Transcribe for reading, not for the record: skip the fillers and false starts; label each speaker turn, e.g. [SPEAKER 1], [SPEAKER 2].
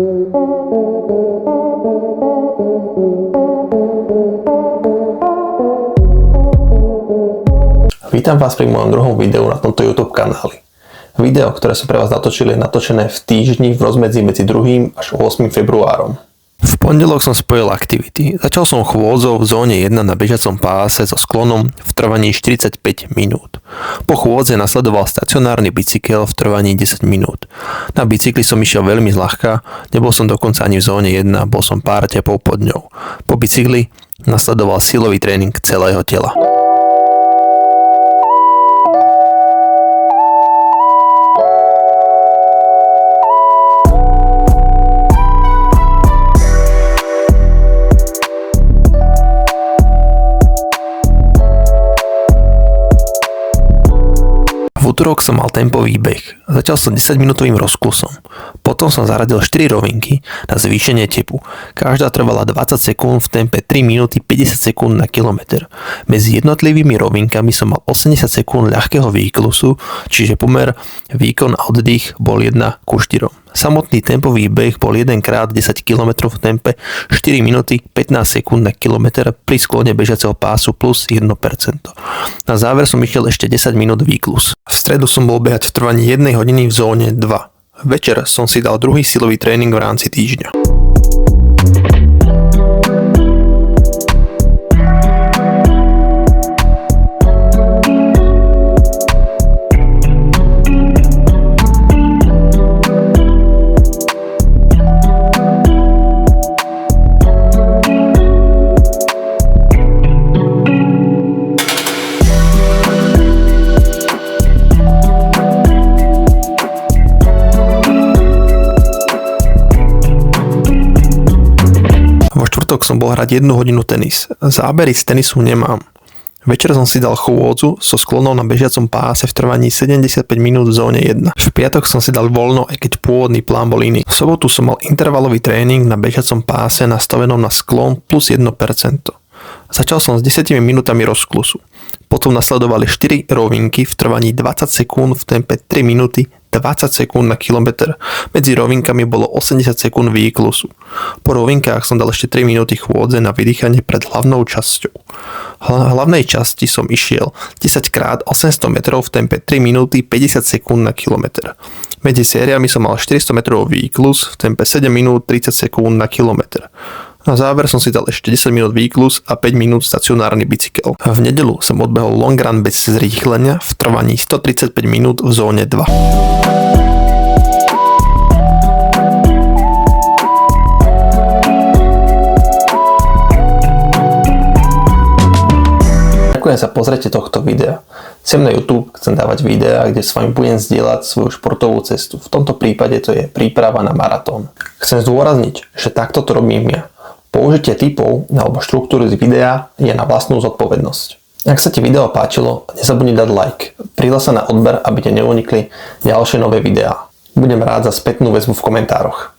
[SPEAKER 1] Vítam vás pri mojom druhom videu na tomto YouTube kanáli. Video, ktoré som pre vás natočil, je natočené v týždni v rozmedzi medzi 2. až 8. februárom. V pondelok som spojil aktivity. Začal som chôdzou v zóne 1 na bežiacom páse so sklonom v trvaní 45 minút. Po chôdze nasledoval stacionárny bicykel v trvaní 10 minút. Na bicykli som išiel veľmi zľahka, nebol som dokonca ani v zóne 1, bol som pár tepov pod ňou. Po bicykli nasledoval silový tréning celého tela. V útorok som mal tempový beh. Začal som 10-minútovým rozklusom. Potom som zaradil 4 rovinky na zvýšenie tepu. Každá trvala 20 sekúnd v tempe 3 minúty 50 sekúnd na kilometr. Medzi jednotlivými rovinkami som mal 80 sekúnd ľahkého výklusu, čiže pomer výkon a oddych bol 1:4. Samotný tempový beh bol 1x10 km v tempe 4 minúty 15 sekúnd na kilometr pri sklone bežiaceho pásu plus 1%. Na záver som išiel ešte 10 minút výklus. V stredu som bol behať v trvaní 1 hodiny v zóne 2. Večer som si dal druhý silový tréning v rámci týždňa. Som bol hrať 1 hodinu tenis. Zábery z tenisu nemám. Večer som si dal chôdzu so sklonou na bežiacom páse v trvaní 75 minút v zóne 1. V piatok som si dal voľno, aj keď pôvodný plán bol iný. V sobotu som mal intervalový tréning na bežiacom páse nastavenom na sklon plus 1%. Začal som s 10 minútami rozklusu. Potom nasledovali 4 rovinky v trvaní 20 sekúnd v tempe 3 minúty 20 sekúnd na kilometr. Medzi rovinkami bolo 80 sekúnd výklusu. Po rovinkách som dal ešte 3 minúty chôdze na vydýchanie pred hlavnou časťou. V hlavnej časti som išiel 10x800 metrov v tempe 3 minúty 50 sekúnd na kilometr. Medzi sériami som mal 400 metrov výklus v tempe 7 minút 30 sekúnd na kilometr. Na záver som si dal ešte 10 minút výklus a 5 minút stacionárny bicykel. V nedeľu som odbehol long run bez zrýchlenia v trvaní 135 minút v zóne 2. Ďakujem za pozretie tohto videa. Sem na YouTube chcem dávať videá, kde s vami budem zdieľať svoju športovú cestu. V tomto prípade to je príprava na maratón. Chcem zdôrazniť, že takto to robím ja. Použitie tipov alebo štruktúry z videa je na vlastnú zodpovednosť. Ak sa ti video páčilo, nezabudni dať like. Prihlás sa na odber, aby ti neunikli ďalšie nové videá. Budem rád za spätnú väzbu v komentároch.